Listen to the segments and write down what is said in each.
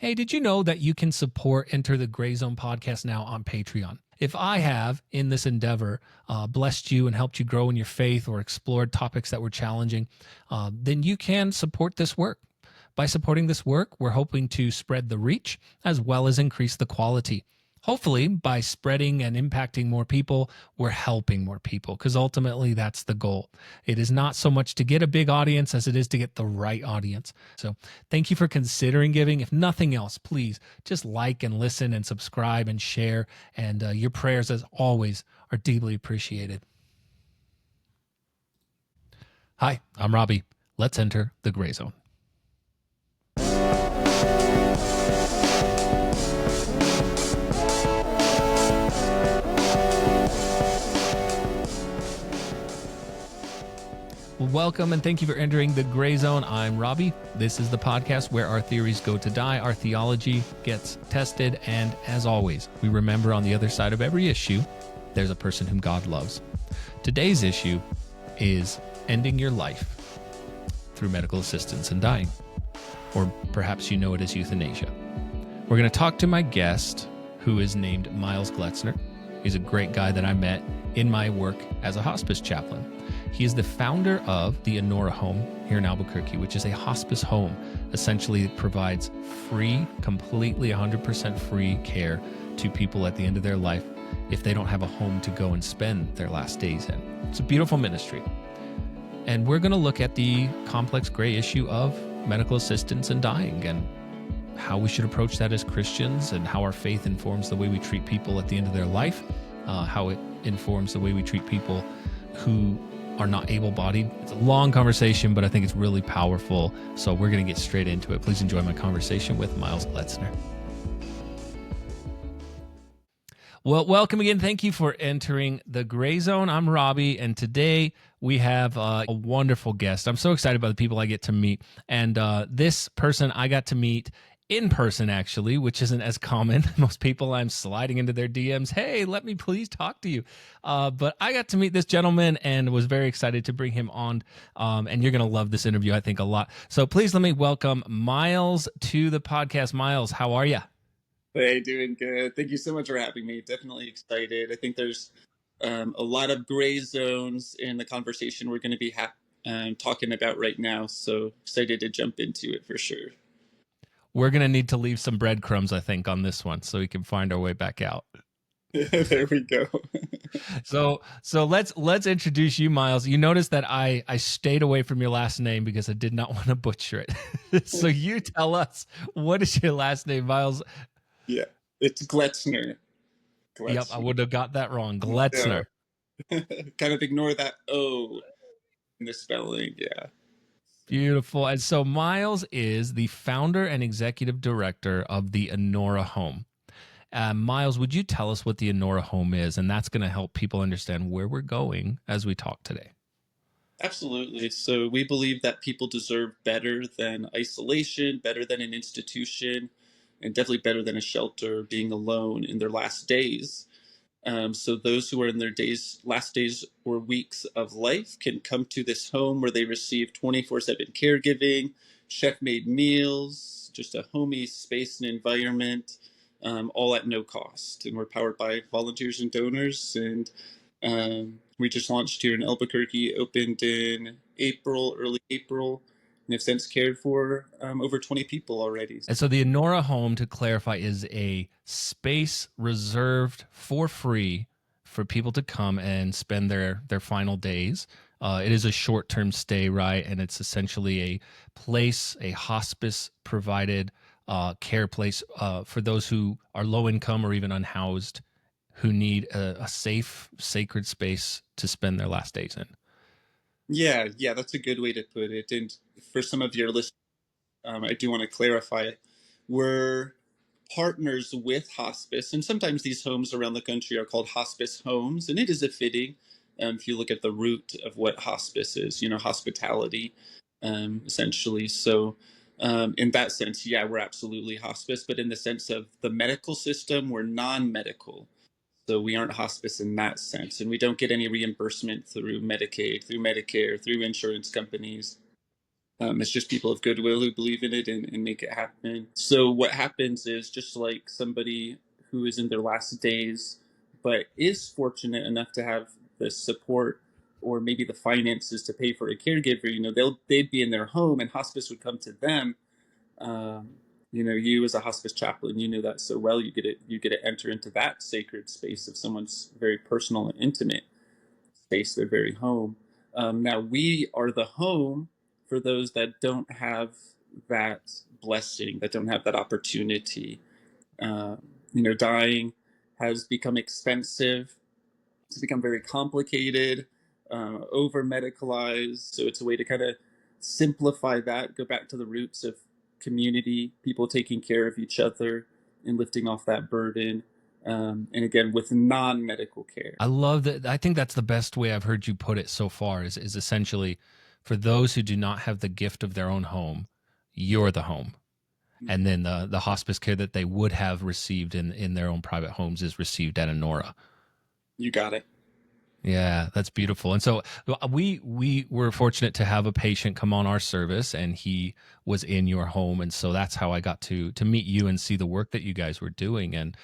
Hey, did you know that you can support Enter the Gray Zone podcast now on Patreon? If I have, in this endeavor, blessed you and helped you grow in your faith or explored topics that were challenging, then you can support this work. By supporting this work, we're hoping to spread the reach as well as increase the quality. Hopefully, by spreading and impacting more people, we're helping more people because ultimately that's the goal. It is not so much to get a big audience as it is to get the right audience. So thank you for considering giving. If nothing else, please just like and listen and subscribe and share. And your prayers, as always, are deeply appreciated. Hi, I'm Robby. Let's enter the gray zone. Welcome and thank you for entering the Gray Zone. I'm Robby. This is the podcast where our theories go to die, our theology gets tested, and as always, we remember on the other side of every issue, there's a person whom God loves. Today's issue is ending your life through medical assistance and dying, or perhaps you know it as euthanasia. We're going to talk to my guest, who is named Miles Gloetzner. He's a great guy that I met in my work as a hospice chaplain. He is the founder of the Inhora Home here in Albuquerque, which is a hospice home. Essentially, it provides free, completely 100% free care to people at the end of their life if they don't have a home to go and spend their last days in. It's a beautiful ministry. And we're going to look at the complex gray issue of medical assistance and dying and how we should approach that as Christians and how our faith informs the way we treat people at the end of their life, how it informs the way we treat people who are not able-bodied. It's a long conversation, but I think it's really powerful. So we're going to get straight into it. Please enjoy my conversation with Miles Gloetzner. Well, welcome again. Thank you for entering the Gray Zone. I'm Robby, and today we have a wonderful guest. I'm so excited about the people I get to meet. And this person I got to meet in person, actually, which isn't as common. Most people, I'm sliding into their DMs, hey, let me please talk to you. But I got to meet this gentleman and was very excited to bring him on. And you're going to love this interview, I think, a lot. So please let me welcome Miles to the podcast. Miles, how are you? Hey, doing good. Thank you so much for having me. Definitely excited. I think there's a lot of gray zones in the conversation we're going to be talking about right now. So excited to jump into it for sure. We're going to need to leave some breadcrumbs, I think, on this one so we can find our way back out. There we go. So let's introduce you, Miles. You notice that I stayed away from your last name because I did not want to butcher it. So you tell us, what is your last name, Miles? Yeah, it's Gloetzner. Yep, I would have got that wrong. Gloetzner. Yeah. Kind of ignore that O in the spelling. Yeah. Beautiful. And so Miles is the founder and executive director of the Inhora Home. Miles, would you tell us what the Inhora Home is? And that's going to help people understand where we're going as we talk today. Absolutely. So we believe that people deserve better than isolation, better than an institution, and definitely better than a shelter, being alone in their last days. So those who are in their last days or weeks of life can come to this home where they receive 24/7 caregiving, chef-made meals, just a homey space and environment, all at no cost. And we're powered by volunteers and donors. And we just launched here in Albuquerque, opened in April, early April, and have since cared for over 20 people already. And so the Inhora Home, to clarify, is a space reserved for free for people to come and spend their final days. It is a short-term stay, right? And it's essentially a place, a hospice-provided care place for those who are low income or even unhoused, who need a safe, sacred space to spend their last days in. Yeah, that's a good way to put it. And for some of your listeners, I do want to clarify, we're partners with hospice, and sometimes these homes around the country are called hospice homes, and it is a fitting, if you look at the root of what hospice is, hospitality, essentially. So in that sense, yeah, we're absolutely hospice, but in the sense of the medical system, we're non-medical. So we aren't hospice in that sense, and we don't get any reimbursement through Medicaid, through Medicare, through insurance companies. It's just people of goodwill who believe in it and make it happen. So what happens is, just like somebody who is in their last days, but is fortunate enough to have the support or maybe the finances to pay for a caregiver, they'd be in their home and hospice would come to them. Um, you as a hospice chaplain, you know that so well. You get to enter into that sacred space of someone's very personal and intimate space, their very home. Now we are the home for those that don't have that blessing, that don't have that opportunity. Dying has become expensive. It's become very complicated, over medicalized. So it's a way to kind of simplify that, go back to the roots of community, people taking care of each other and lifting off that burden. And again, with non medical care. I love that. I think that's the best way I've heard you put it so far is essentially for those who do not have the gift of their own home, you're the home. And then the hospice care that they would have received in their own private homes is received at Inhora. You got it. Yeah, that's beautiful. And so we were fortunate to have a patient come on our service, and he was in your home, and so that's how I got to meet you and see the work that you guys were doing. And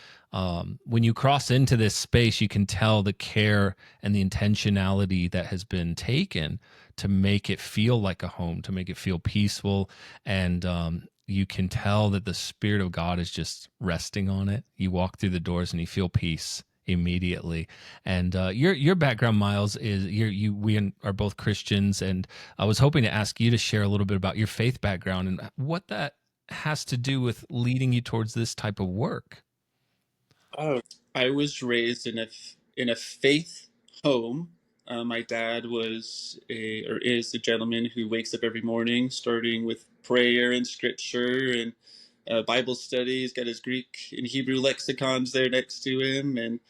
when you cross into this space, you can tell the care and the intentionality that has been taken to make it feel like a home, to make it feel peaceful, and you can tell that the Spirit of God is just resting on it. You walk through the doors and you feel peace immediately. And your background, Miles, is we are both Christians, and I was hoping to ask you to share a little bit about your faith background and what that has to do with leading you towards this type of work. Oh, I was raised in a faith home. My dad is a gentleman who wakes up every morning, starting with prayer and scripture and Bible study. He's got his Greek and Hebrew lexicons there next to him, and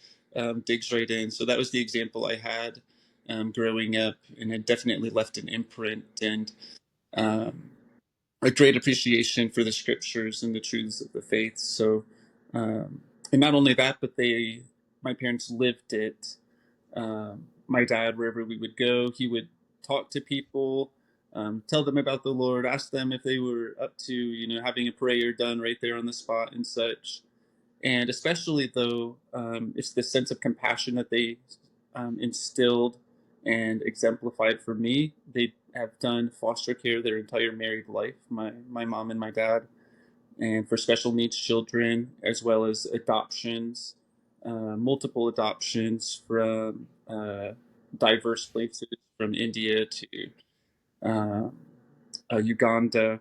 digs right in. So that was the example I had growing up, and it definitely left an imprint and um, a great appreciation for the scriptures and the truths of the faith. So, and not only that, but my parents lived it. My dad, wherever we would go, he would talk to people, tell them about the Lord, ask them if they were up to, having a prayer done right there on the spot and such. And especially though, it's the sense of compassion that they instilled and exemplified for me. They have done foster care their entire married life, my mom and my dad, and for special needs children, as well as adoptions, multiple adoptions from diverse places, from India to uh, Uganda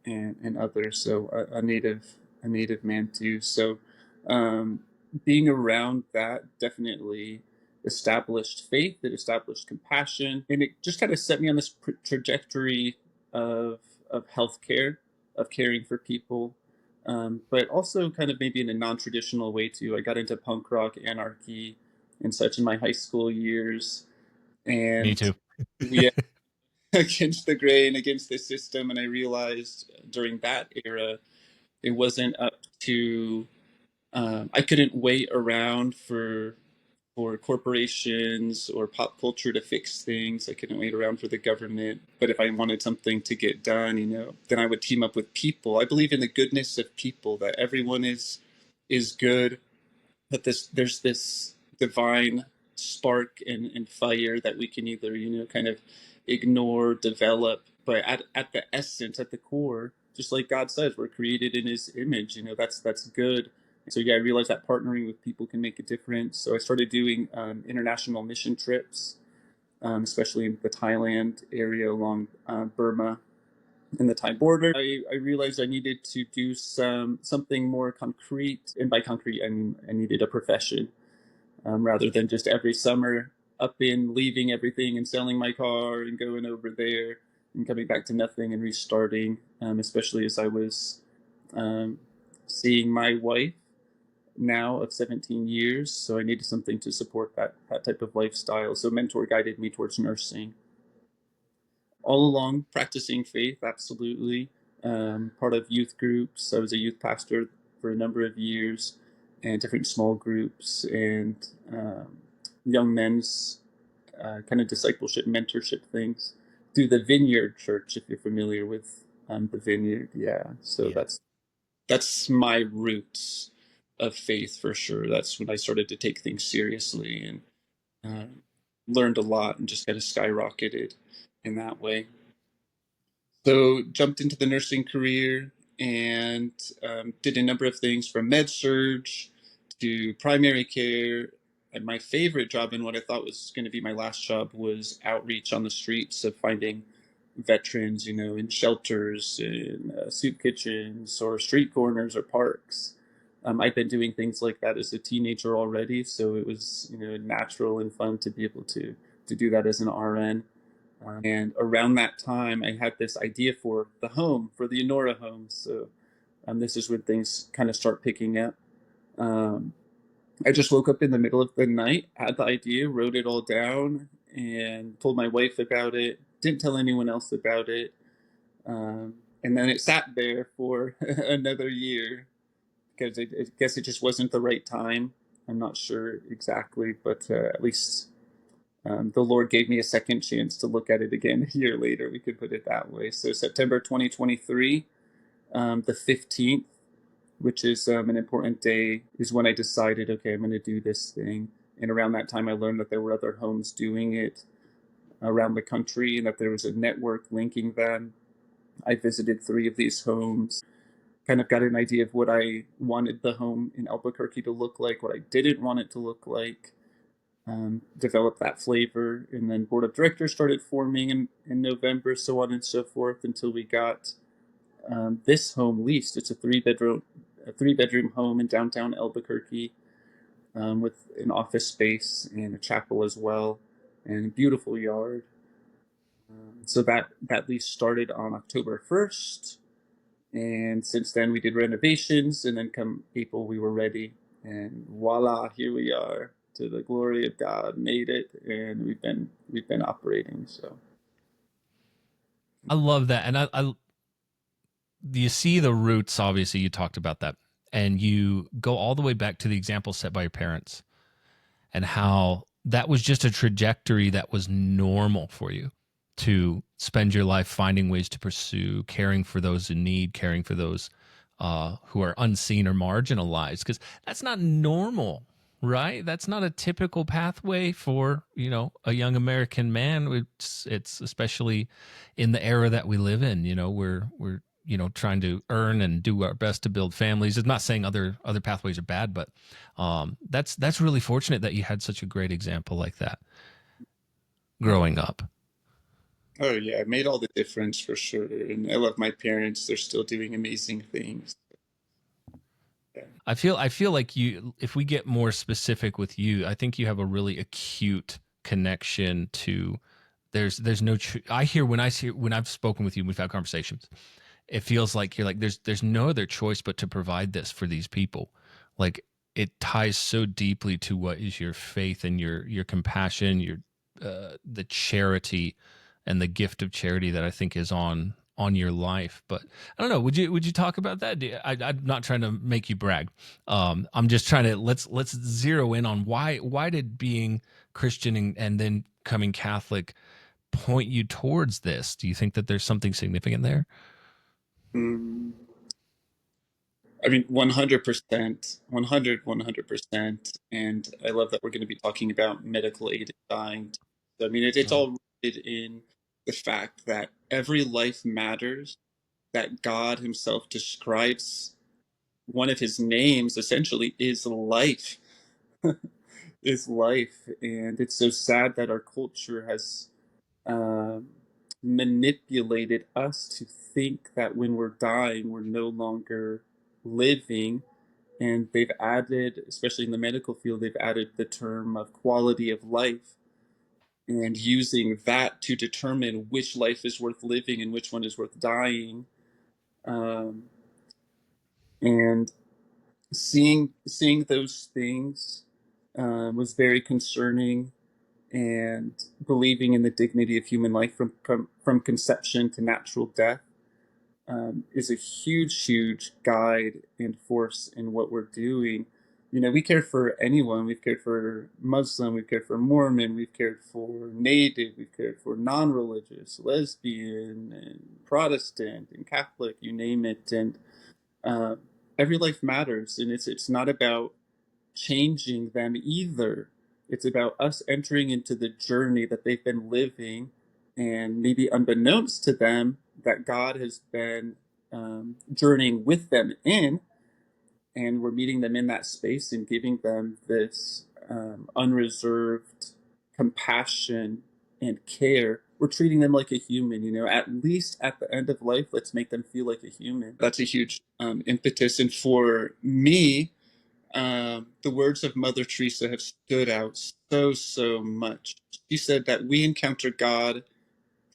and others. So a native man too. So um, being around that definitely established faith. It established compassion, and it just kind of set me on this trajectory of healthcare, of caring for people. But also kind of maybe in a non-traditional way too. I got into punk rock, anarchy, and such in my high school years, Me and too. we against the grain, against the system. And I realized during that era, it wasn't up to, I couldn't wait around for corporations or pop culture to fix things. I couldn't wait around for the government. But if I wanted something to get done, then I would team up with people. I believe in the goodness of people, that everyone is good, that there's this divine spark and fire that we can either kind of ignore, develop, but at the essence, at the core, just like God says, we're created in His image. That's good. So yeah, I realized that partnering with people can make a difference. So I started doing international mission trips, especially in the Thailand area along Burma in the Thai border. I realized I needed to do something more concrete, and by concrete I mean I needed a profession, rather than just every summer up in leaving everything and selling my car and going over there and coming back to nothing and restarting. Especially as I was um, seeing my wife now of 17 years, so I needed something to support that type of lifestyle. So mentor guided me towards nursing all along, practicing faith, absolutely. Part of youth groups. I was a youth pastor for a number of years, and different small groups and young men's kind of discipleship, mentorship things. through the Vineyard Church, if you're familiar with the Vineyard. Yeah, so Yeah. that's my roots of faith for sure. That's when I started to take things seriously and uh, learned a lot and just kind of skyrocketed in that way. So jumped into the nursing career and did a number of things from med surge to primary care. And my favorite job and what I thought was going to be my last job was outreach on the streets of finding veterans, in shelters, in soup kitchens, or street corners, or parks. I'd been doing things like that as a teenager already, so it was natural and fun to be able to do that as an RN. And around that time, I had this idea for the home, for the Inhora Home. So this is when things kind of start picking up. Um, I just woke up in the middle of the night, had the idea, wrote it all down, and told my wife about it. Didn't tell anyone else about it. And then it sat there for another year because I guess it just wasn't the right time. I'm not sure exactly, but at least the Lord gave me a second chance to look at it again a year later. We could put it that way. So September 2023, the 15th, which is an important day, is when I decided, okay, I'm going to do this thing. And around that time, I learned that there were other homes doing it around the country and that there was a network linking them. I visited 3 of these homes, kind of got an idea of what I wanted the home in Albuquerque to look like, what I didn't want it to look like, develop that flavor. And then board of directors started forming in November, so on and so forth, until we got this home leased. It's a three bedroom home in downtown Albuquerque, with an office space and a chapel as well, and a beautiful yard. So that lease started on October 1st, and since then we did renovations, and then come April we were ready, and voila, here we are. To the glory of God, made it, and we've been operating. So I love that. And I you see the roots, obviously, you talked about that. And you go all the way back to the example set by your parents and how that was just a trajectory that was normal for you to spend your life finding ways to pursue caring for those in need, caring for those who are unseen or marginalized, because that's not normal, right? That's not a typical pathway for a young American man. It's especially in the era that we live in. We're trying to earn and do our best to build families. I'm not saying other pathways are bad, but that's really fortunate that you had such a great example like that growing up. oh yeah, it made all the difference for sure. And I love my parents. They're still doing amazing things. Yeah. I feel like if we get more specific with you, I think you have a really acute connection to there's no I hear when I've spoken with you, we've had conversations. It feels like you're like there's no other choice but to provide this for these people. Like it ties so deeply to what is your faith and your compassion, your the charity and the gift of charity that I think is on your life. But I don't know. Would you talk about that? I'm not trying to make you brag. I'm just trying to let's zero in on why did being Christian and then coming Catholic point you towards this? Do you think that there's something significant there? Mm. I mean, 100%, 100%. And I love that we're going to be talking about medical aid in dying. So, I mean, it's Uh, all rooted in the fact that every life matters, that God himself describes one of his names essentially is life, is life. And it's so sad that our culture has um, manipulated us to think that when we're dying, we're no longer living. And they've added, especially in the medical field, they've added the term of quality of life and using that to determine which life is worth living and which one is worth dying. Um, and seeing those things was very concerning, and believing in the dignity of human life from conception to natural death is a huge guide and force in what we're doing. We cared for anyone. We've cared for Muslim, we've cared for Mormon, we've cared for Native, we've cared for non-religious, lesbian, and Protestant, and Catholic, you name it. And uh, every life matters, and it's not about changing them either. It's about us entering into the journey that they've been living, and maybe unbeknownst to them, that God has been journeying with them in, and we're meeting them in that space and giving them this unreserved compassion and care. We're treating them like a human, at least at the end of life, let's make them feel like a human. That's a huge impetus. And for me, the words of Mother Teresa have stood out so much. She said that we encounter God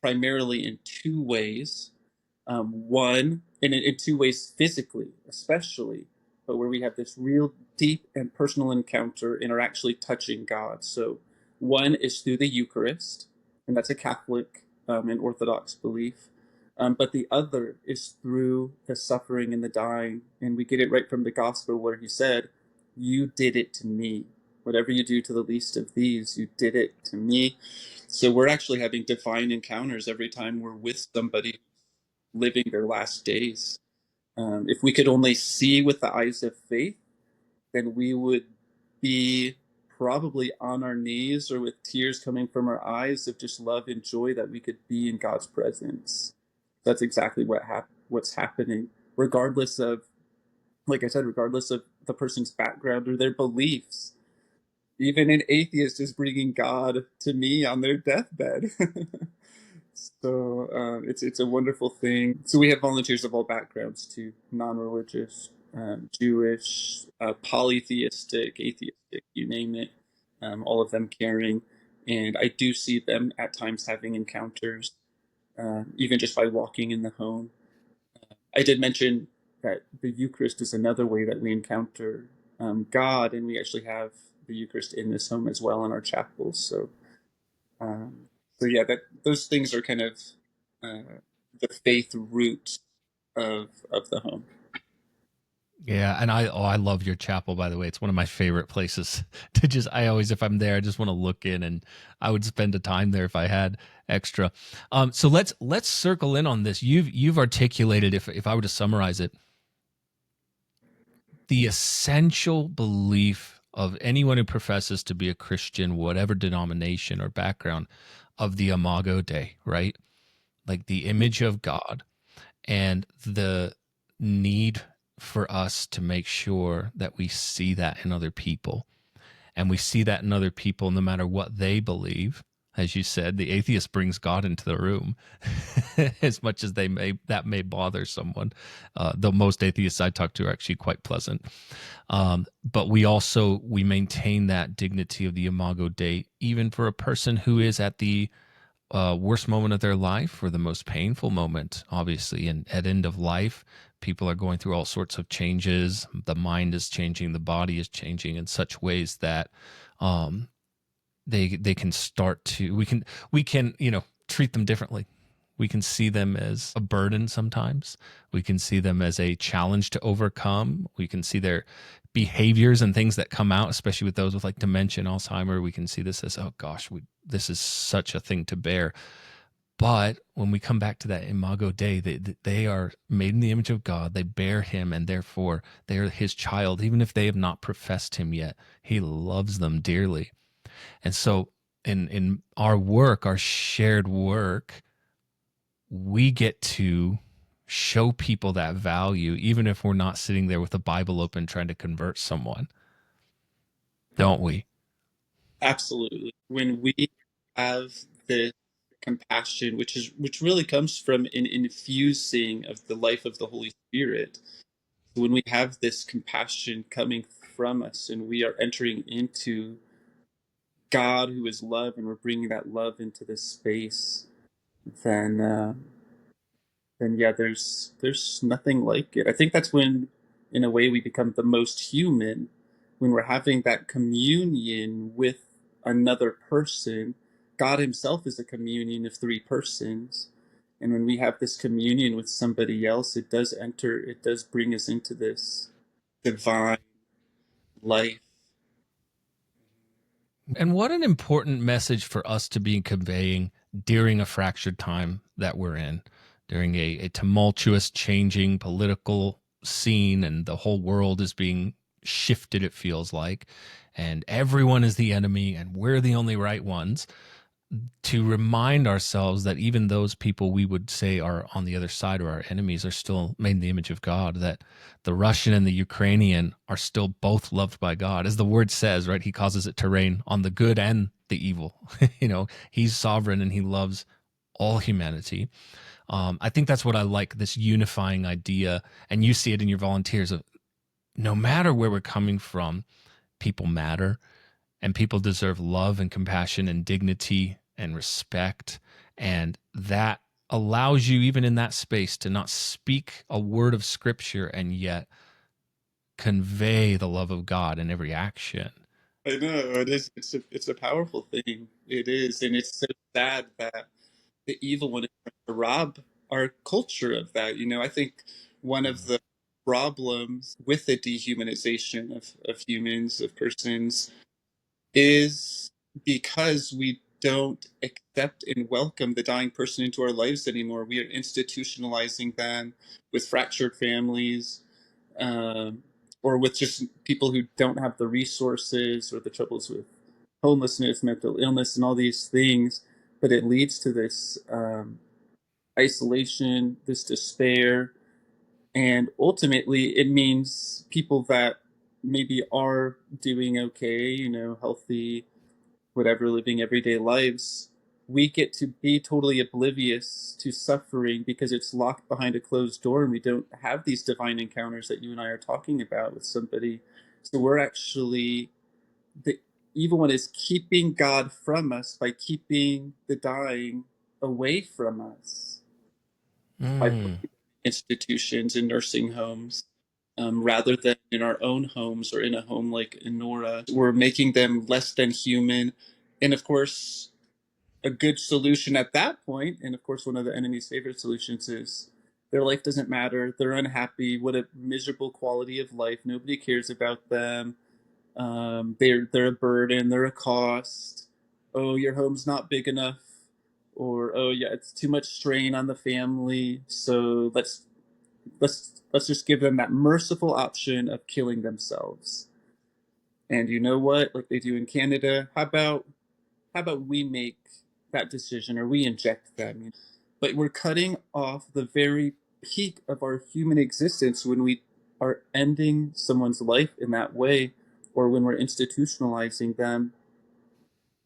primarily in two ways. One, in two ways physically, especially, but where we have this real deep and personal encounter and are actually touching God. So, one is through the Eucharist, and that's a Catholic and Orthodox belief. But the other is through the suffering and the dying. And we get it right from the gospel where he said, "You did it to me. Whatever you do to the least of these, you did it to me." So we're actually having divine encounters every time we're with somebody living their last days. If we could only see with the eyes of faith, then we would be probably on our knees or with tears coming from our eyes of just love and joy that we could be in God's presence. That's exactly what's happening, regardless of, like I said, regardless of the person's background or their beliefs. Even an atheist is bringing God to me on their deathbed. So it's a wonderful thing. So we have volunteers of all backgrounds too, non-religious, Jewish, polytheistic, atheistic, you name it, all of them caring. And I do see them at times having encounters, even just by walking in the home. I did mention that the Eucharist is another way that we encounter God, and we actually have the Eucharist in this home as well in our chapels. Um, so yeah, that those things are kind of uh, the faith root of the home. Yeah, and I love your chapel, by the way. It's one of my favorite places to just I always if I'm there I just want to look in, and I would spend a time there if I had extra. So let's circle in on this. You've articulated, if I were to summarize it, the essential belief of anyone who professes to be a Christian, whatever denomination or background, of the Imago Dei, right? Like the image of God, and the need for us to make sure that we see that in other people, and we see that in other people no matter what they believe. As you said, the atheist brings God into the room as much as that may bother someone. Though most atheists I talk to are actually quite pleasant. But we maintain that dignity of the Imago Dei, even for a person who is at the worst moment of their life, or the most painful moment, obviously. And at end of life, people are going through all sorts of changes. The mind is changing, the body is changing in such ways that um, they can start to we can treat them differently. We can see them as a burden sometimes. We can see them as a challenge to overcome. We can see their behaviors and things that come out, especially with those with like dementia and Alzheimer. We can see this as, oh gosh, this is such a thing to bear. But when we come back to that Imago Dei, they are made in the image of God. They bear him, and therefore they are his child. Even if they have not professed him yet, he loves them dearly. And so in our work, our shared work, we get to show people that value, even if we're not sitting there with the Bible open trying to convert someone, don't we? Absolutely. When we have the compassion, which really comes from an infusing of the life of the Holy Spirit, when we have this compassion coming from us and we are entering into God who is love, and we're bringing that love into this space, then then yeah, there's nothing like it. I think that's when, in a way, we become the most human, when we're having that communion with another person. God Himself is a communion of three persons, and when we have this communion with somebody else, it does bring us into this divine life. And what an important message for us to be conveying during a fractured time that we're in, during a tumultuous, changing political scene, and the whole world is being shifted, it feels like, and everyone is the enemy, and we're the only right ones. To remind ourselves that even those people we would say are on the other side or our enemies are still made in the image of God, that the Russian and the Ukrainian are still both loved by God. As the word says, right? He causes it to rain on the good and the evil. He's sovereign and he loves all humanity. I think that's what I like, this unifying idea. And you see it in your volunteers of no matter where we're coming from, people matter and people deserve love and compassion and dignity and respect. And that allows you, even in that space, to not speak a word of scripture and yet convey the love of God in every action. I know it is. It's a powerful thing. It is, and it's so sad that the evil one is trying to rob our culture of that. I think one of the problems with the dehumanization of humans, of persons, is because we don't accept and welcome the dying person into our lives anymore. We are institutionalizing them with fractured families, um, or with just people who don't have the resources or the troubles with homelessness, mental illness, and all these things. But it leads to this isolation, this despair, and ultimately it means people that maybe are doing okay, healthy, whatever, living everyday lives, we get to be totally oblivious to suffering because it's locked behind a closed door and we don't have these divine encounters that you and I are talking about with somebody. So we're actually, the evil one is keeping God from us by keeping the dying away from us, by putting Mm. institutions and nursing homes. Rather than in our own homes or in a home like Inhora, we're making them less than human. And of course, a good solution at that point, and of course, one of the enemy's favorite solutions is their life doesn't matter. They're unhappy. What a miserable quality of life. Nobody cares about them. They're a burden. They're a cost. Oh, your home's not big enough, or oh yeah, it's too much strain on the family. So let's just give them that merciful option of killing themselves. And you know what? Like they do in Canada, how about we make that decision or we inject them? But we're cutting off the very peak of our human existence when we are ending someone's life in that way, or when we're institutionalizing them.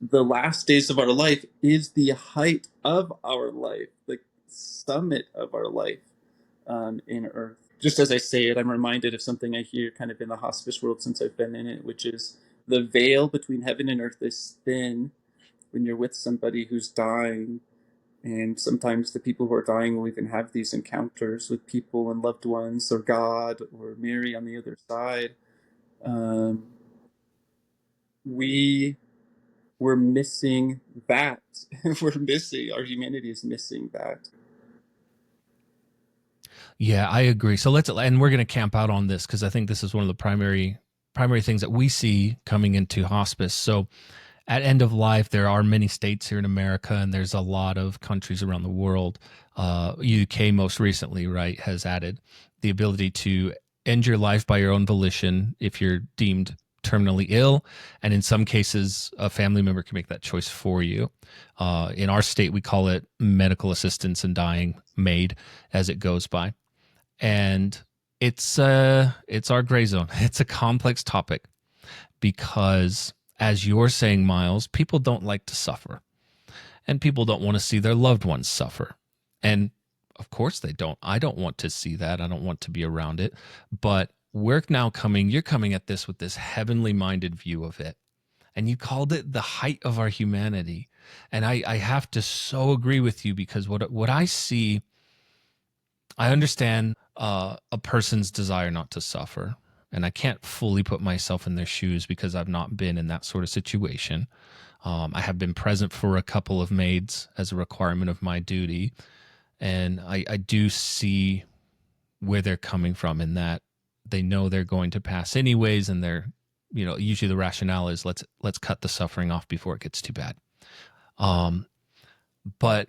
The last days of our life is the height of our life, the summit of our life in Earth. Just as I say it, I'm reminded of something I hear kind of in the hospice world since I've been in it, which is the veil between heaven and earth is thin when you're with somebody who's dying. And sometimes the people who are dying will even have these encounters with people and loved ones, or God, or Mary on the other side. Um, we we're missing that. Our humanity is missing that. Yeah, I agree. So and we're going to camp out on this because I think this is one of the primary things that we see coming into hospice. So at end of life, there are many states here in America, and there's a lot of countries around the world. UK most recently, right, has added the ability to end your life by your own volition if you're deemed terminally ill, and in some cases, a family member can make that choice for you. In our state, we call it medical assistance in dying, MAID, as it goes by, and it's our gray zone. It's a complex topic because, as you're saying, Miles, people don't like to suffer and people don't want to see their loved ones suffer. And of course they don't. I don't want to see that. I don't want to be around it. But you're coming at this with this heavenly minded view of it. And you called it the height of our humanity. And I have to so agree with you because what I see, I understand a person's desire not to suffer. And I can't fully put myself in their shoes because I've not been in that sort of situation. I have been present for a couple of maids as a requirement of my duty. And I do see where they're coming from in that they know they're going to pass anyways and they're usually the rationale is let's cut the suffering off before it gets too bad. But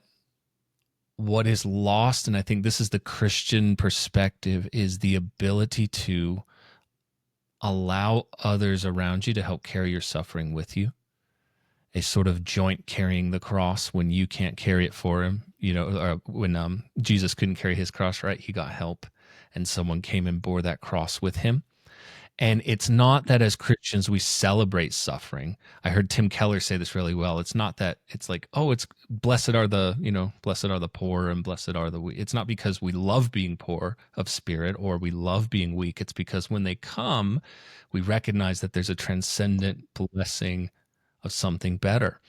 what is lost, and I think this is the Christian perspective, is the ability to allow others around you to help carry your suffering with you. A sort of joint carrying the cross when you can't carry it for him. Or when Jesus couldn't carry his cross, right? He got help, and someone came and bore that cross with him. And it's not that as Christians we celebrate suffering. I heard Tim Keller say this really well. It's not that it's like, oh, it's blessed are the poor and blessed are the weak. It's not because we love being poor of spirit or we love being weak. It's because when they come, we recognize that there's a transcendent blessing of something better.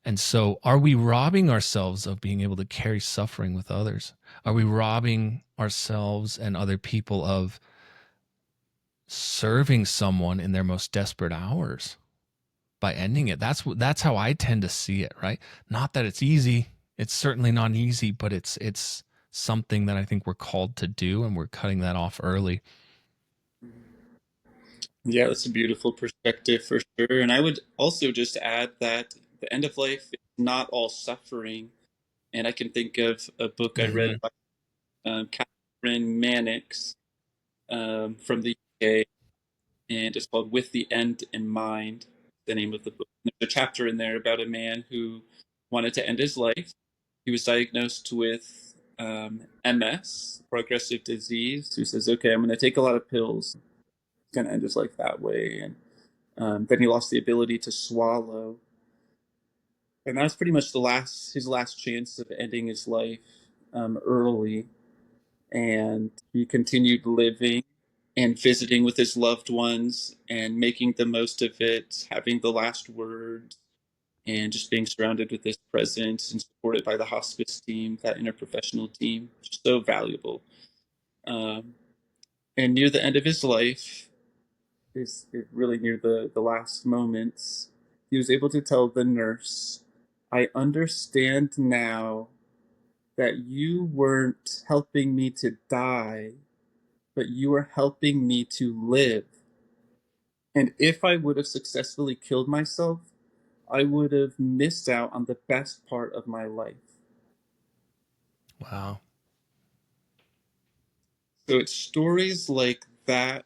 And so are we robbing ourselves of being able to carry suffering with others? Are we robbing ourselves and other people of serving someone in their most desperate hours by ending it? That's how I tend to see it, right? Not that it's easy. It's certainly not easy, but it's something that I think we're called to do, and we're cutting that off early. Yeah, that's a beautiful perspective for sure. And I would also just add that the end of life is not all suffering. And I can think of a book I read Mm-hmm. by Catherine Mannix from the UK, and it's called With the End in Mind, the name of the book. There's a chapter in there about a man who wanted to end his life. He was diagnosed with MS, progressive disease, who says, okay, I'm going to take a lot of pills. He's going to end his life that way. And then he lost the ability to swallow. And that was pretty much his last chance of ending his life early. And he continued living and visiting with his loved ones and making the most of it, having the last word, and just being surrounded with his presence and supported by the hospice team, that interprofessional team, so valuable. Um, and near the end of his life, is really near the last moments, he was able to tell the nurse, I understand now that you weren't helping me to die, but you were helping me to live. And if I would have successfully killed myself, I would have missed out on the best part of my life. Wow. So it's stories like that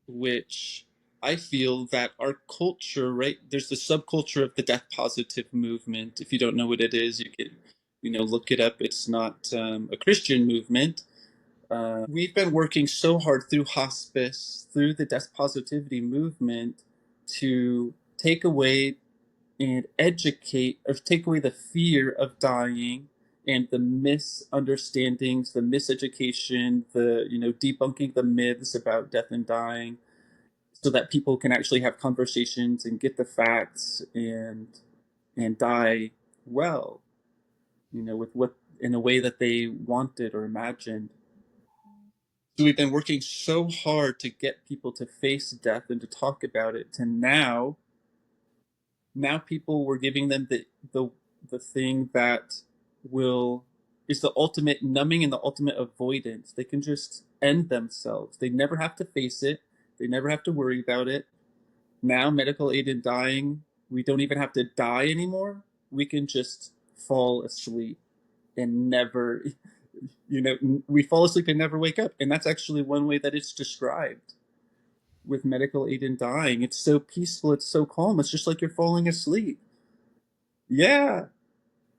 which I feel that our culture, right? There's the subculture of the death positive movement. If you don't know what it is, you can, look it up. It's not a Christian movement. We've been working so hard through hospice, through the death positivity movement, to take away and educate or take away the fear of dying and the misunderstandings, the miseducation, the debunking the myths about death and dying, so that people can actually have conversations and get the facts and die well, with what in a way that they wanted or imagined. So we've been working so hard to get people to face death and to talk about it, to now people were giving them the thing that will is the ultimate numbing and the ultimate avoidance. They can just end themselves. They never have to face it. They never have to worry about it. Now, medical aid in dying, we don't even have to die anymore. We can just fall asleep and never, we fall asleep and never wake up. And that's actually one way that it's described with medical aid in dying. It's so peaceful. It's so calm. It's just like you're falling asleep. Yeah,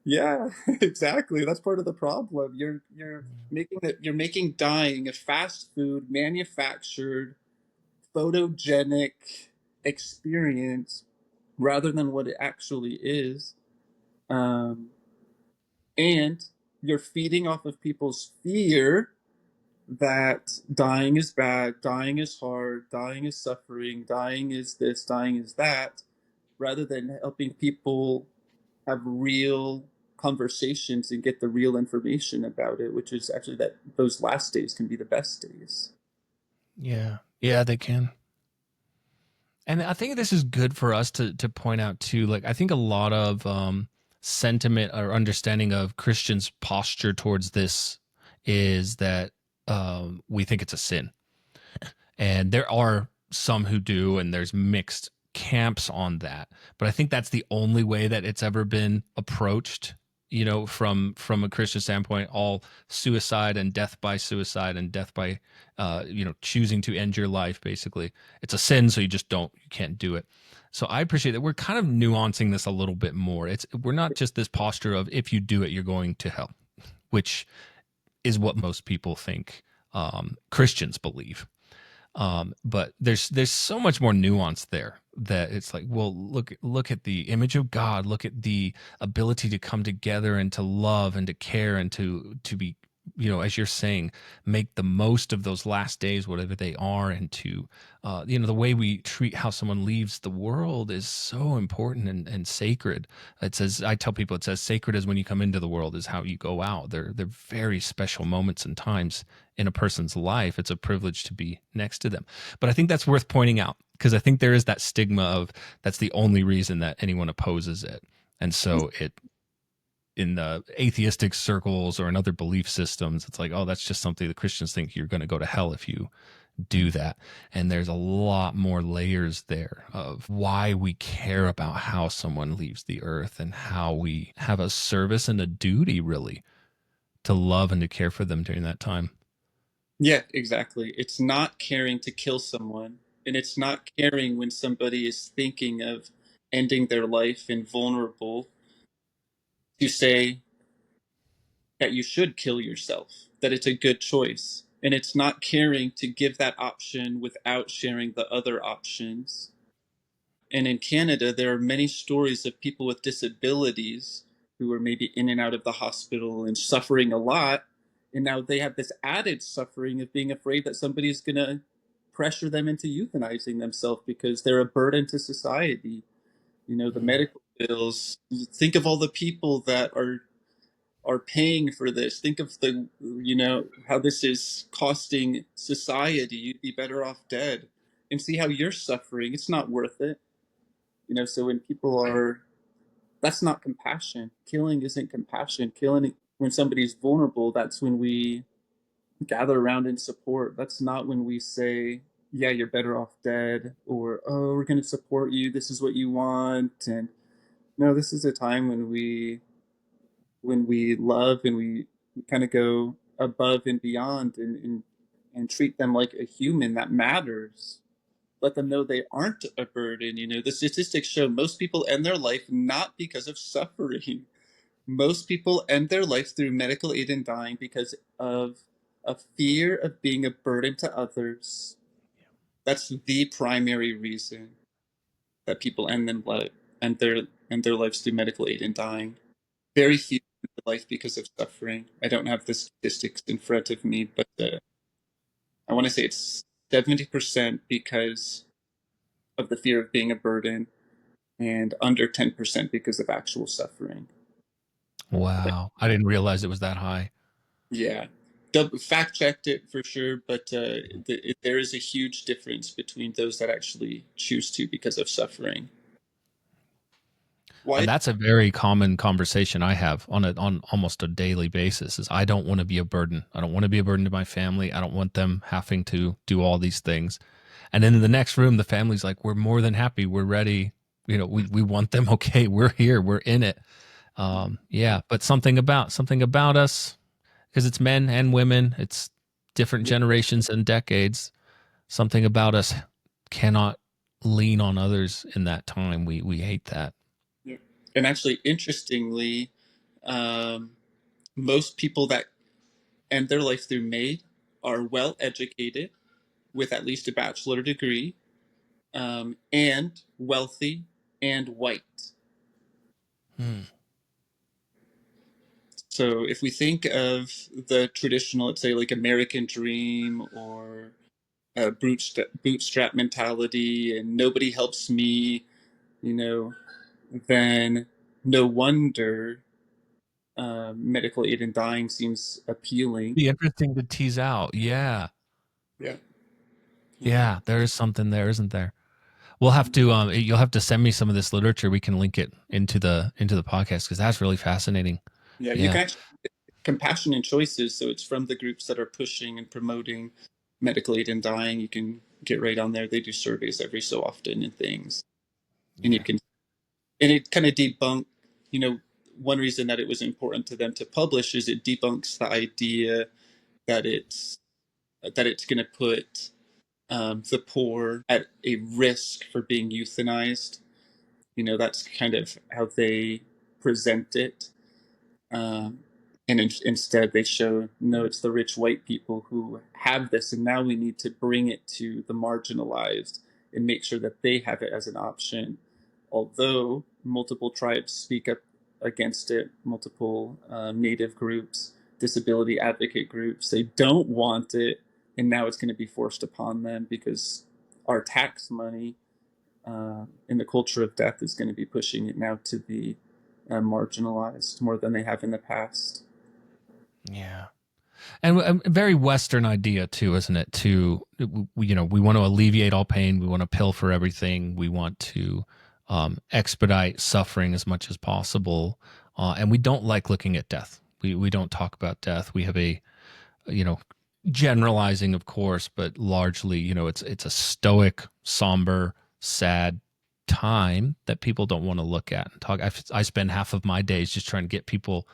yeah, exactly. That's part of the problem. You're making dying a fast food, manufactured, photogenic experience rather than what it actually is. Um, and you're feeding off of people's fear that dying is bad, dying is hard, dying is suffering, dying is this, dying is that, rather than helping people have real conversations and get the real information about it, which is actually that those last days can be the best days. Yeah. Yeah, they can. And I think this is good for us to point out too. Like, I think a lot of sentiment or understanding of Christians' posture towards this is that we think it's a sin. And there are some who do, and there's mixed camps on that. But I think that's the only way that it's ever been approached, from a Christian standpoint. All suicide and death by suicide and death by choosing to end your life, basically it's a sin, so you can't do it. So I appreciate that we're kind of nuancing this a little bit more. We're not just this posture of if you do it you're going to hell, which is what most people think Christians believe. But there's so much more nuance there, that it's like, well, look at the image of God, look at the ability to come together and to love and to care and to be, as you're saying, make the most of those last days, whatever they are, and to the way we treat how someone leaves the world is so important and sacred. I tell people, it says sacred as when you come into the world is how you go out. They're very special moments and times in a person's life. It's a privilege to be next to them. But I think that's worth pointing out, because I think there is that stigma of that's the only reason that anyone opposes it. And so in the atheistic circles or in other belief systems, it's like, oh, that's just something the Christians think you're going to go to hell if you do that. And there's a lot more layers there of why we care about how someone leaves the earth, and how we have a service and a duty, really, to love and to care for them during that time. Yeah, exactly. It's not caring to kill someone, and it's not caring when somebody is thinking of ending their life and vulnerable, to say that you should kill yourself, that it's a good choice. And it's not caring to give that option without sharing the other options. And in Canada, there are many stories of people with disabilities who are maybe in and out of the hospital and suffering a lot. And now they have this added suffering of being afraid that somebody's going to pressure them into euthanizing themselves because they're a burden to society. The medical bills. Think of all the people that are paying for this. Think of how this is costing society. You'd be better off dead. And see how you're suffering. It's not worth it. So when people are, that's not compassion. Killing isn't compassion. Killing, when somebody's vulnerable, that's when we gather around and support. That's not when we say, yeah, you're better off dead, or, oh, we're going to support you, this is what you want. And no, this is a time when we love, and we kind of go above and beyond, and treat them like a human that matters. Let them know they aren't a burden. The statistics show most people end their life not because of suffering. Most people end their life through medical aid and dying because of a fear of being a burden to others. That's the primary reason that people end their lives through medical aid and dying. Very few end their life because of suffering. I don't have the statistics in front of me, but I want to say it's 70% because of the fear of being a burden, and under 10% because of actual suffering. Wow. I didn't realize it was that high. Yeah. Fact checked it for sure, but there is a huge difference between those that actually choose to because of suffering. And Why? that's a very common conversation I have on almost a daily basis, is I don't want to be a burden. I don't want to be a burden to my family. I don't want them having to do all these things. And then in the next room, the family's like, we're more than happy. We're ready. We want them. Okay. We're here. We're in it. Yeah. But something about us, because it's men and women, it's different generations and decades. Something about us cannot lean on others in that time. We hate that. Yeah. And actually, interestingly, um, most people that end their life through MAID are well educated with at least a bachelor degree, and wealthy and white. Hmm. So if we think of the traditional, let's say like American dream, or bootstrap mentality, and nobody helps me, you know, then no wonder medical aid in dying seems appealing. Be interesting to tease out. Yeah. Yeah. Yeah. Yeah. There is something there, isn't there? We'll have to you'll have to send me some of this literature. We can link it into the podcast, because that's really fascinating. Yeah. You Yeah. can actually compassion and choices. So it's from the groups that are pushing and promoting medical aid in dying. You can get right on there. They do surveys every so often and things, and you Yeah. can, and it kind of debunk, you know, one reason that it was important to them to publish is it debunks the idea that it's going to put the poor at a risk for being euthanized. You know, that's kind of how they present it. Um, and instead, they show no, it's the rich white people who have this, and now we need to bring it to the marginalized and make sure that they have it as an option. Although multiple tribes speak up against it, multiple native groups, disability advocate groups, they don't want it, and now it's going to be forced upon them because our tax money in the culture of death is going to be pushing it now to the marginalized more than they have in the past. Yeah. And a very Western idea too, isn't it? We want to alleviate all pain. We want to pill for everything. We want to expedite suffering as much as possible. And we don't like looking at death. We don't talk about death. We have a, you know, generalizing, of course, but largely, it's a stoic, somber, sad time that people don't want to look at and talk. I spend half of my days just trying to get people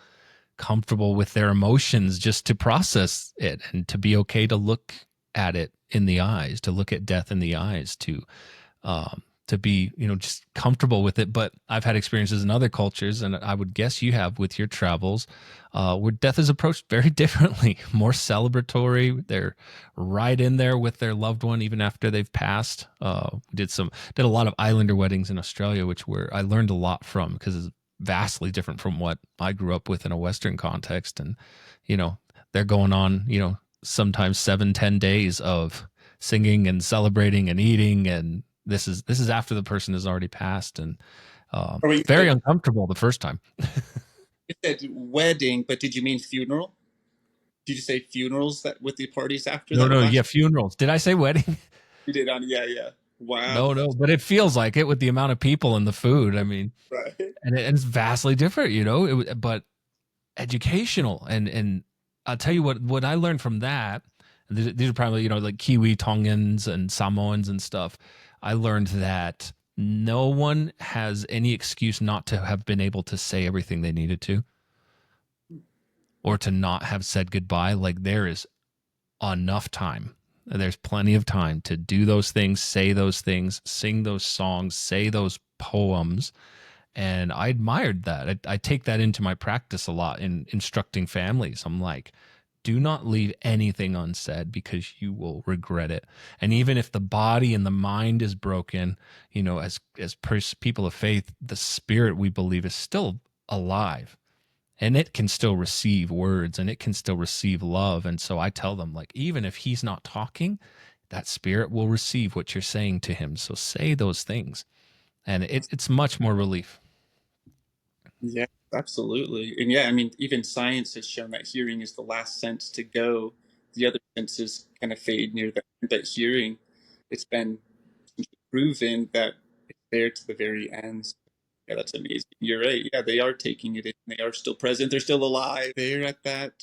comfortable with their emotions, just to process it and to be okay to look at it in the eyes, to look at death in the eyes, to be, just comfortable with it. But I've had experiences in other cultures, and I would guess you have with your travels, where death is approached very differently, more celebratory. They're right in there with their loved one even after they've passed. Did a lot of islander weddings in Australia, which I learned a lot from, because it's vastly different from what I grew up with in a Western context. And, they're going on, sometimes 7-10 days of singing and celebrating and eating, and this is after the person has already passed, and Or you very said, uncomfortable the first time. you said wedding, but did you mean funeral? Did you say funerals that with the parties after No, that were no, yeah, last? funerals. Did I say wedding? You did on, yeah, yeah. Wow, No, no, but it feels like it with the amount of people and the food. I mean, right. and it's vastly different, but educational. And I'll tell you what I learned from that. And these are probably, like Kiwi, Tongans, and Samoans and stuff. I learned that no one has any excuse not to have been able to say everything they needed to, or to not have said goodbye. Like, there is enough time. There's plenty of time to do those things, say those things, sing those songs, say those poems. And I admired that. I take that into my practice a lot in instructing families. I'm like, do not leave anything unsaid, because you will regret it. And even if the body and the mind is broken, as people of faith, the spirit, we believe, is still alive, and it can still receive words, and it can still receive love. And so I tell them, like, even if he's not talking, that spirit will receive what you're saying to him. So say those things, and it's much more relief. Yeah, absolutely. And yeah, I mean, even science has shown that hearing is the last sense to go. The other senses kind of fade near the end, but hearing, it's been proven that it's there to the very end. Yeah, that's amazing. You're right. Yeah, they are taking it in. They are still present. They're still alive. They're at that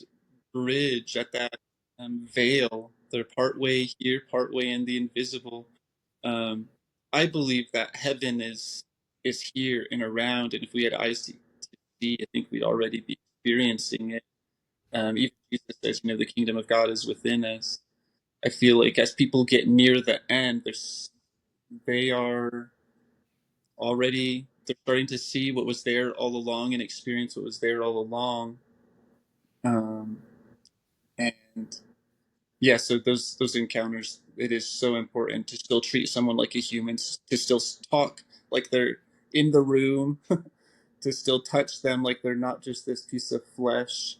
bridge, at that veil. They're partway here, partway in the invisible. Um, I believe that heaven is here and around, and if we had eyes to see, I think we'd already be experiencing it. Even Jesus says, the kingdom of God is within us. I feel like as people get near the end, they are already, they're starting to see what was there all along and experience what was there all along. Um, and yeah, so those encounters, it is so important to still treat someone like a human, to still talk like they're in the room, to still touch them like they're not just this piece of flesh,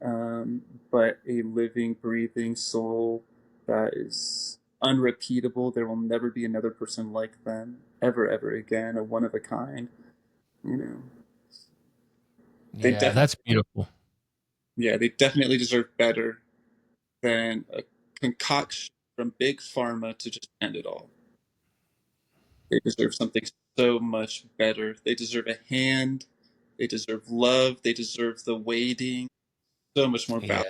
but a living, breathing soul that is unrepeatable. There will never be another person like them ever, ever again. A one of a kind. You know, they Yeah, definitely, that's beautiful. yeah, they definitely deserve better than a concoction from big pharma to just end it all. They deserve something so much better. They deserve a hand. They deserve love. They deserve the waiting. So much more valuable.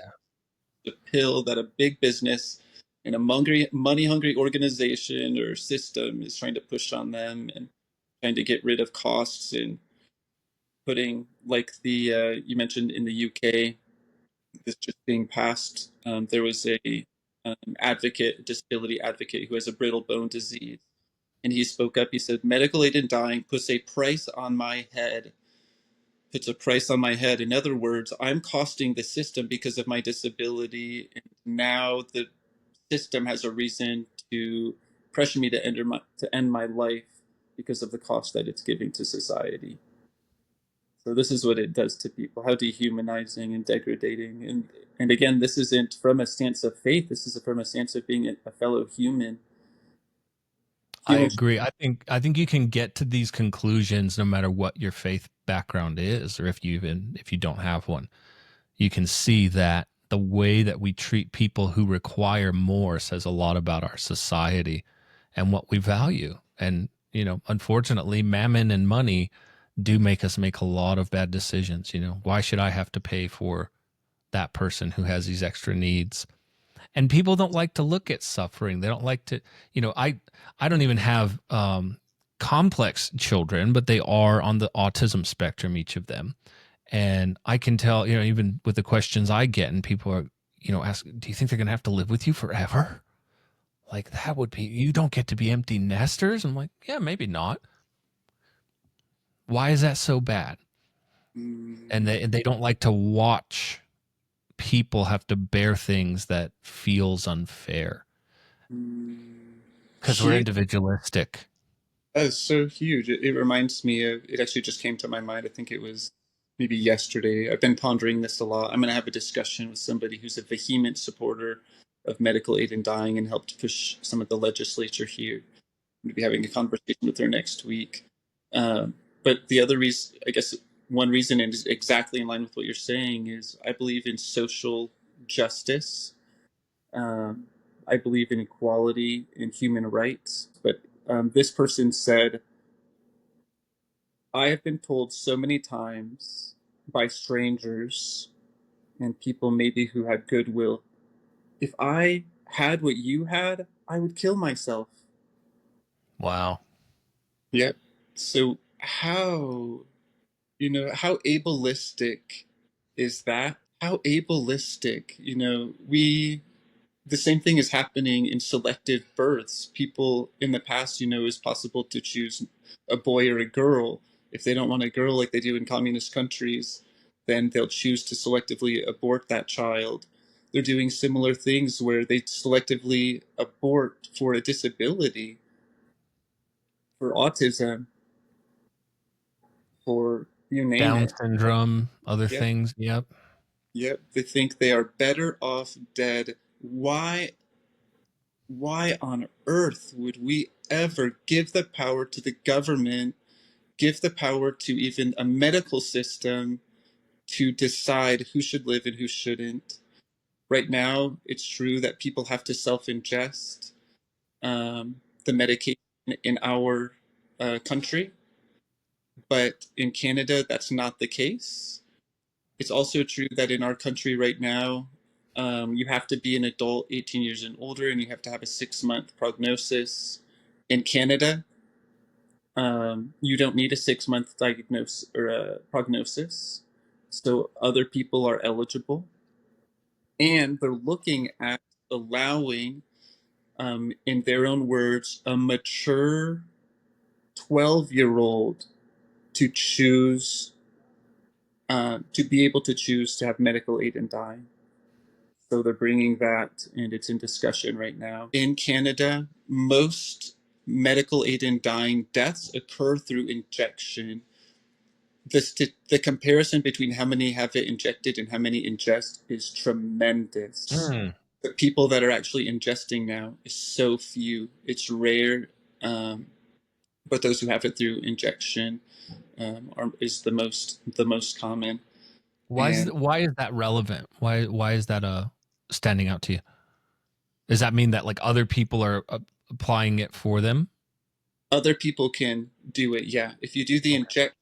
Yeah. The pill that a big business And a money-hungry organization or system is trying to push on them and trying to get rid of costs and putting, like the you mentioned in the UK, this just being passed. There was a disability advocate who has a brittle bone disease, and he spoke up. He said, "Medical aid in dying puts a price on my head. Puts a price on my head. In other words, I'm costing the system because of my disability, and now the system has a reason to pressure me to end my life because of the cost that it's giving to society." So this is what it does to people, how dehumanizing and degrading. And again, this isn't from a stance of faith. This is from a stance of being a fellow human. I Human. agree. I think you can get to these conclusions no matter what your faith background is, or if you don't have one. You can see that the way that we treat people who require more says a lot about our society and what we value. And, unfortunately, mammon and money do make us make a lot of bad decisions. Why should I have to pay for that person who has these extra needs? And people don't like to look at suffering. They don't like to, I don't even have complex children, but they are on the autism spectrum, each of them. And I can tell, even with the questions I get, and people are, ask, do you think they're going to have to live with you forever? Like, that would be, you don't get to be empty nesters. I'm like, yeah, maybe not. Why is that so bad? And they don't like to watch people have to bear things that feels unfair because we're Huge. individualistic. That is so huge. It reminds me of, it actually just came to my mind. I think it was maybe yesterday. I've been pondering this a lot. I'm going to have a discussion with somebody who's a vehement supporter of medical aid in dying and helped push some of the legislature here. I'm going to be having a conversation with her next week. But the other reason, I guess, one reason, and is exactly in line with what you're saying, is I believe in social justice. Um, I believe in equality and human rights. But this person said, I have been told so many times by strangers and people maybe who had goodwill, if I had what you had, I would kill myself. Wow. Yep. So how ableistic is that? How ableistic, the same thing is happening in selective births. People in the past, it's possible to choose a boy or a girl. If they don't want a girl like they do in communist countries, then they'll choose to selectively abort that child. They're doing similar things where they selectively abort for a disability, for autism, for you name Down it. syndrome, other Yep. things. Yep. Yep. They think they are better off dead. Why on earth would we ever give the power to the government, give the power to even a medical system to decide who should live and who shouldn't? Right now, it's true that people have to self ingest the medication in our country, but in Canada, that's not the case. It's also true that in our country right now, you have to be an adult 18 years and older, and you have to have a 6-month prognosis. In Canada, you don't need a 6-month diagnosis or a prognosis, so other people are eligible, and they're looking at allowing, in their own words, a mature 12-year-old to choose, to be able to choose to have medical aid in dying. So they're bringing that, and it's in discussion right now. In Canada, most medical aid in dying deaths occur through injection. The comparison between how many have it injected and how many ingest is tremendous. Mm. The people that are actually ingesting now is so few. It's rare, but those who have it through injection is the most common. And Why is that relevant? Why is that standing out to you? Does that mean that like other people are applying it for them? other people can do it. Yeah, if you do the Okay. inject,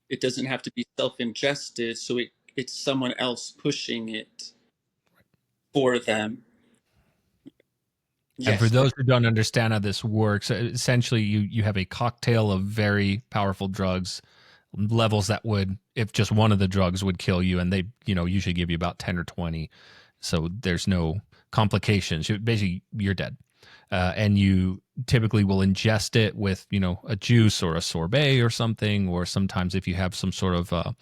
it doesn't have to be self-ingested, so it's someone else pushing it for them. And for Yes, those who don't understand how this works, essentially you have a cocktail of very powerful drugs, levels that would, if just one of the drugs would kill you, and they, usually give you about 10 or 20. So there's no complications. Basically, you're dead. And you typically will ingest it with, a juice or a sorbet or something, or sometimes if you have some sort of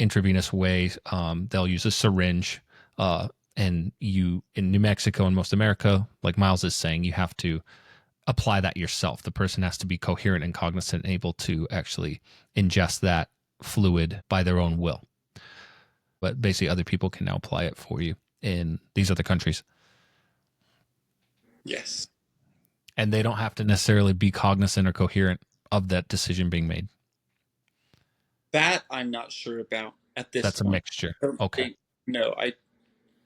intravenous way, they'll use a syringe. And you, in New Mexico and most America, like Miles is saying, you have to apply that yourself. The person has to be coherent and cognizant and able to actually ingest that fluid by their own will. But basically, other people can now apply it for you in these other countries. yes. And they don't have to necessarily be cognizant or coherent of that decision being made. That I'm not sure about at this That's a point. mixture. I don't Okay. think, no,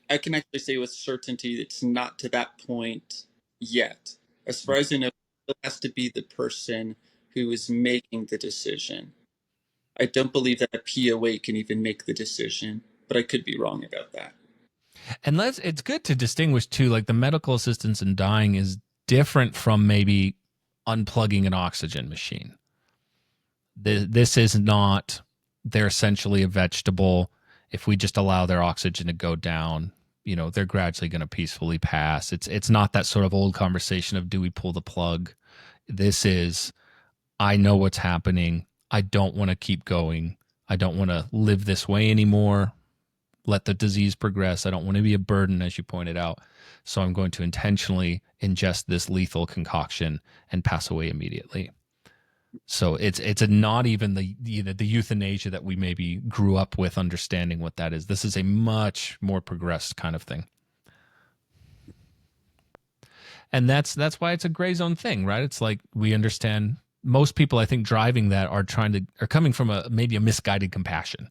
I can actually say with certainty it's not to that point yet. As far as I know, it has to be the person who is making the decision. I don't believe that a POA can even make the decision, but I could be wrong about that. And it's good to distinguish too, like the medical assistance in dying is different from maybe unplugging an oxygen machine. This is not, they're essentially a vegetable. If we just allow their oxygen to go down, they're gradually going to peacefully pass. It's not that sort of old conversation of, do we pull the plug? This is, I know what's happening. I don't want to keep going. I don't want to live this way anymore. Let the disease progress. I don't want to be a burden, as you pointed out. So I'm going to intentionally ingest this lethal concoction and pass away immediately. So it's not even the euthanasia that we maybe grew up with understanding what that is. This is a much more progressed kind of thing. And that's why it's a gray zone thing, right? It's like, we understand, most people I think driving that are coming from maybe a misguided compassion,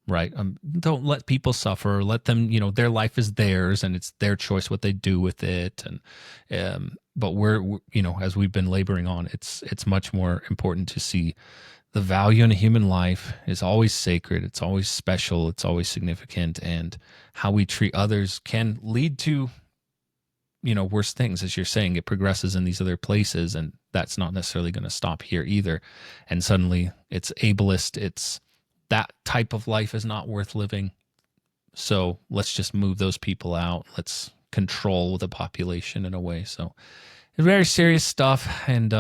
right? Don't let people suffer. Let them, their life is theirs, and it's their choice what they do with it. And but we're as we've been laboring on, it's much more important to see the value in a human life is always sacred. It's always special. It's always significant, and how we treat others can lead to worse things. As you're saying, it progresses in these other places, and that's not necessarily going to stop here either. And suddenly it's ableist. It's, that type of life is not worth living. So let's just move those people out. Let's control the population in a way. So it's very serious stuff, and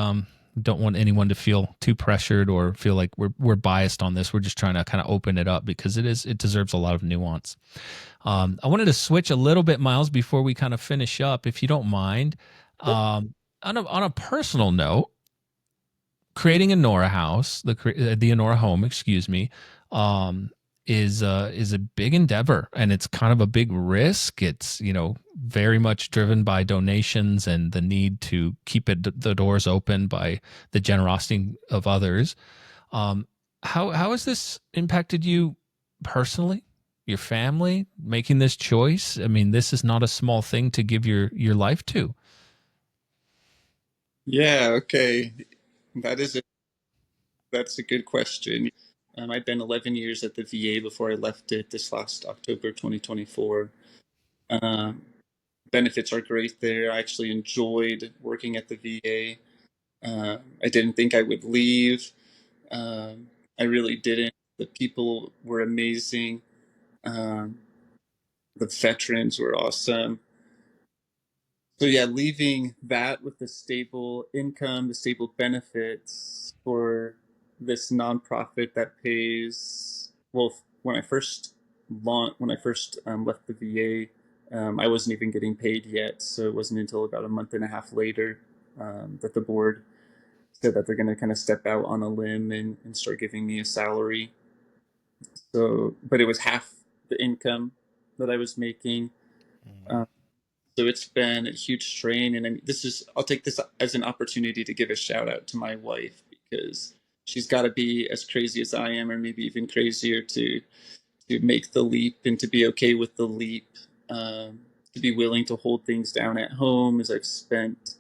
don't want anyone to feel too pressured or feel like we're biased on this. We're just trying to kind of open it up because it deserves a lot of nuance. I wanted to switch a little bit, Miles, before we kind of finish up, if you don't mind. On a personal note, creating a Nora house, the Inhora Home, excuse me, is a big endeavor, and it's kind of a big risk. It's very much driven by donations and the need to keep the doors open by the generosity of others. How has this impacted you personally, your family, making this choice? I mean, this is not a small thing to give your life to. Yeah, okay. That is a that's a good question. I've been 11 years at the VA before I left it this last October 2024. Um, Benefits are great there. I actually enjoyed working at the VA. I didn't think I would leave. I really didn't. The people were amazing. Um, the veterans were awesome. So yeah, leaving that with the stable income, the stable benefits for this nonprofit that pays well. When I first left the VA, I wasn't even getting paid yet. So it wasn't until about a month and a half later that the board said that they're going to kind of step out on a limb and start giving me a salary. So, but it was half the income that I was making. Um, so it's been a huge strain, and I'll take this as an opportunity to give a shout out to my wife, because she's got to be as crazy as I am, or maybe even crazier, to make the leap and to be okay with the leap, to be willing to hold things down at home, as I've spent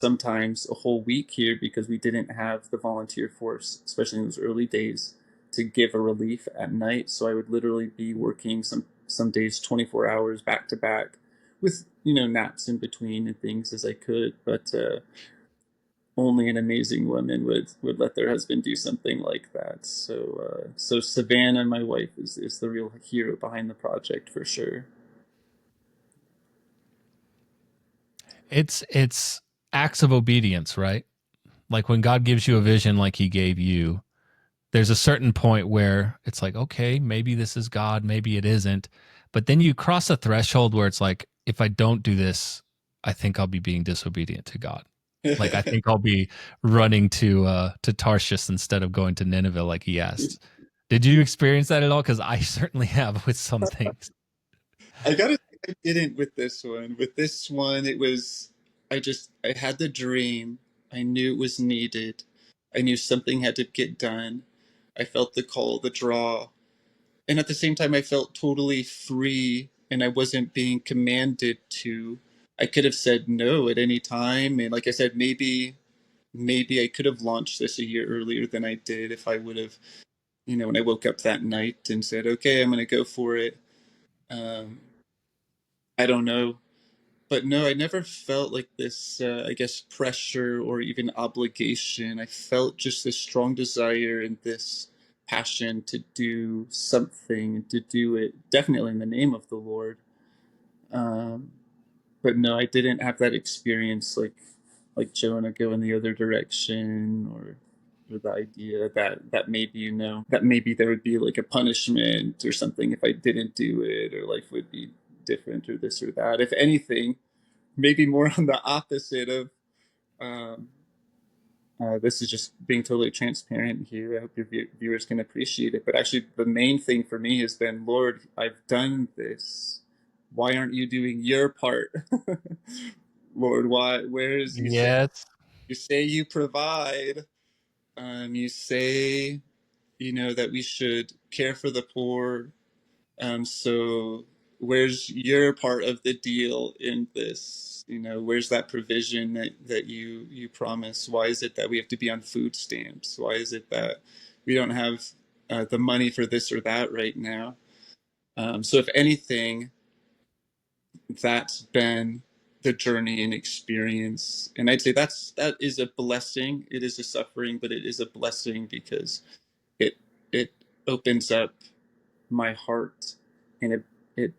sometimes a whole week here because we didn't have the volunteer force, especially in those early days, to give a relief at night. So I would literally be working some days 24 hours back to back with naps in between and things as I could, but only an amazing woman would let their husband do something like that. So Savannah, my wife, is the real hero behind the project for sure. It's acts of obedience, right? Like when God gives you a vision like he gave you, there's a certain point where it's like, okay, maybe this is God, maybe it isn't. But then you cross a threshold where it's like, if I don't do this, I think I'll be being disobedient to God. Like I think I'll be running to Tarshish instead of going to Nineveh like he asked. Did you experience that at all? Because I certainly have with some things. I gotta say I didn't with this one. With this one, it was I had the dream. I knew it was needed. I knew something had to get done. I felt the call, the draw, and at the same time, I felt totally free, and I wasn't being commanded to. I could have said no at any time, and like I said, maybe I could have launched this a year earlier than I did if I would have, when I woke up that night and said, okay, I'm going to go for it. Um, I don't know. But no, I never felt like this, I guess, pressure or even obligation. I felt just this strong desire and this passion to do something, to do it definitely in the name of the Lord. Um, but no, I didn't have that experience like Jonah go in the other direction, or the idea that maybe that maybe there would be like a punishment or something if I didn't do it, or life would be different or this or that. If anything, maybe more on the opposite of um, this is just being totally transparent here. I hope your viewers can appreciate it. But actually, the main thing for me has been, Lord, I've done this. Why aren't you doing your part? Lord, why? Where is Yes. you say you provide? You say that we should care for the poor. So where's your part of the deal in this? Where's that provision that you promise? Why is it that we have to be on food stamps? Why is it that we don't have the money for this or that right now? So if anything, that's been the journey and experience. And I'd say that is a blessing. It is a suffering, but it is a blessing because it it opens up my heart, and it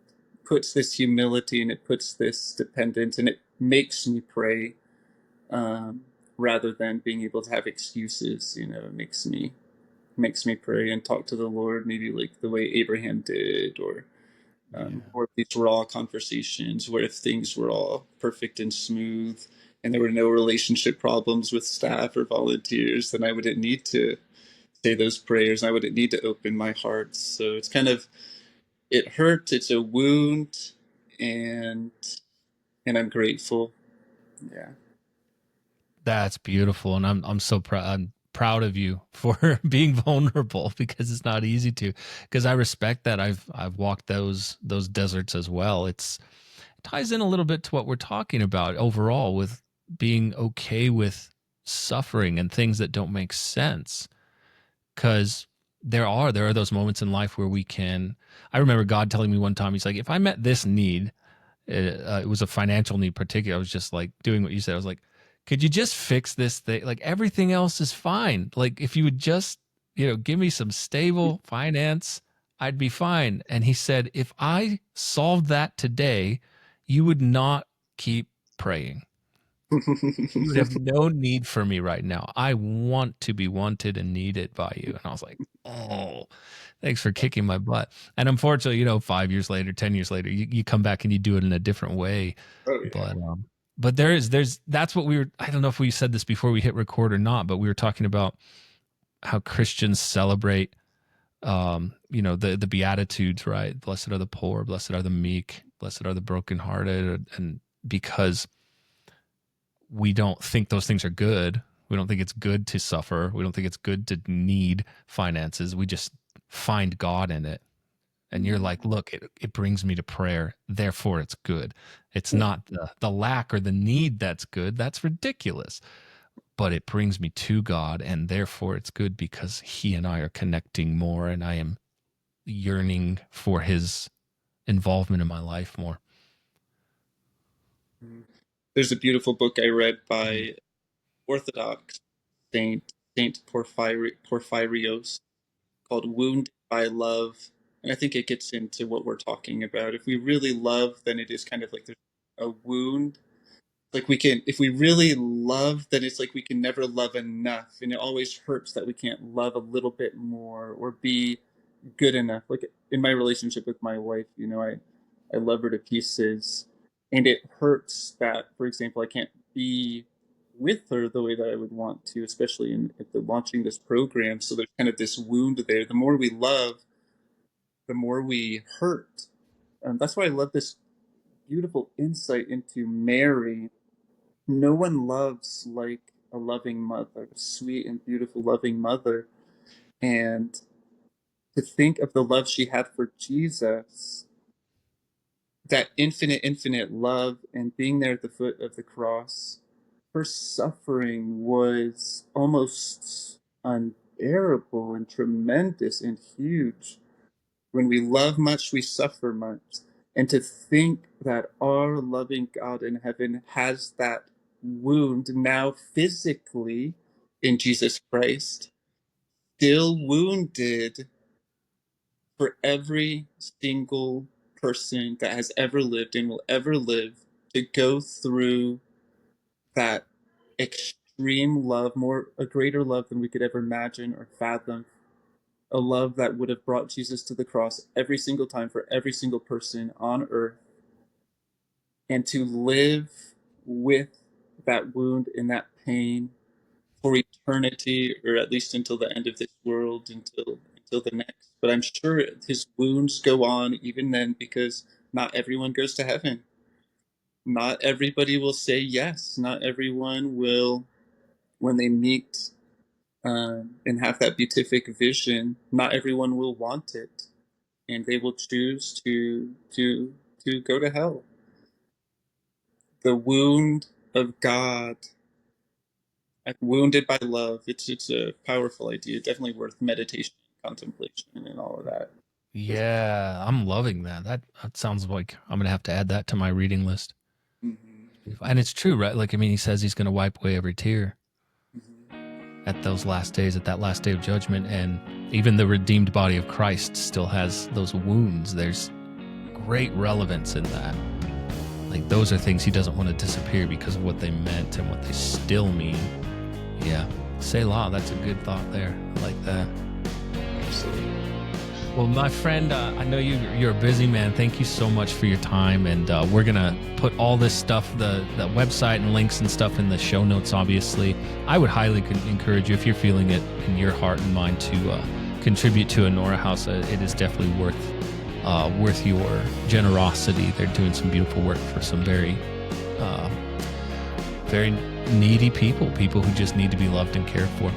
puts this humility, and it puts this dependence, and it makes me pray, um, rather than being able to have excuses. It makes me pray and talk to the Lord, maybe like the way Abraham did, Yeah. or these raw conversations where if things were all perfect and smooth and there were no relationship problems with staff or volunteers, then I wouldn't need to say those prayers. I wouldn't need to open my heart. So it's kind of, it hurts. It's a wound, and I'm grateful. Yeah. That's beautiful, and I'm so proud. I'm proud of you for being vulnerable because it's not easy to. Because I respect that. I've walked those deserts as well. It ties in a little bit to what we're talking about overall with being okay with suffering and things that don't make sense. Because there are those moments in life where we can. I remember God telling me one time, He's like, if I met this need, it was a financial need particular. I was just like doing what you said. I was like, could you just fix this thing? Like everything else is fine. Like if you would just, give me some stable finance, I'd be fine. And he said, if I solved that today, you would not keep praying. You would have no need for me right now. I want to be wanted and needed by you. And I was like, oh, thanks for kicking my butt. And unfortunately, 5 years later, 10 years later, you come back and you do it in a different way. Oh yeah. But that's what I don't know if we said this before we hit record or not, but we were talking about how Christians celebrate, the Beatitudes, right? Blessed are the poor, blessed are the meek, blessed are the brokenhearted. And because we don't think those things are good. We don't think it's good to suffer. We don't think it's good to need finances. We just find God in it. And you're like, look, it brings me to prayer. Therefore, it's good. It's not the lack or the need that's good. That's ridiculous. But it brings me to God. And therefore, it's good because He and I are connecting more. And I am yearning for His involvement in my life more. There's a beautiful book I read by Orthodox Saint Porphyrios called "Wounded by Love," and I think it gets into what we're talking about. If we really love, then it is kind of like there's a wound. Like we can, if we really love, then it's like we can never love enough, and it always hurts that we can't love a little bit more or be good enough. Like in my relationship with my wife, I love her to pieces, and it hurts that, for example, I can't be with her the way that I would want to, especially at the launching this program. So there's kind of this wound there. The more we love, the more we hurt. That's why I love this beautiful insight into Mary. No one loves like a loving mother, a sweet and beautiful loving mother. And to think of the love she had for Jesus, that infinite love, and being there at the foot of the cross, her suffering was almost unbearable and tremendous and huge. When we love much, we suffer much. And to think that our loving God in heaven has that wound now physically in Jesus Christ, still wounded for every single person that has ever lived and will ever live, to go through that extreme love, more a greater love than we could ever imagine or fathom, a love that would have brought Jesus to the cross every single time for every single person on earth, and to live with that wound and that pain for eternity, or at least until the end of this world, until the next. But I'm sure his wounds go on even then, because not everyone goes to heaven. Not everybody will say yes. Not everyone will, when they meet and have that beatific vision, not everyone will want it, and they will choose to go to hell. The wound of God, wounded by love. It's a powerful idea. Definitely worth meditation, contemplation, and all of that. Yeah, I'm loving that. That sounds like I'm gonna have to add that to my reading list. Mm-hmm. And it's true, right? Like, I mean, he says he's gonna wipe away every tear Mm-hmm. at those last days, at that last day of judgment, and even the redeemed body of Christ still has those wounds. There's great relevance in that. Like, those are things he doesn't want to disappear because of what they meant and what they still mean. Yeah. Selah, that's a good thought there. I like that. Absolutely. Well, my friend, I know you're a busy man. Thank you so much for your time. And we're going to put all this stuff, the website and links and stuff in the show notes, obviously. I would highly encourage you, if you're feeling it in your heart and mind, to contribute to Inhora House. It is definitely worth your generosity. They're doing some beautiful work for some very needy people who just need to be loved and cared for.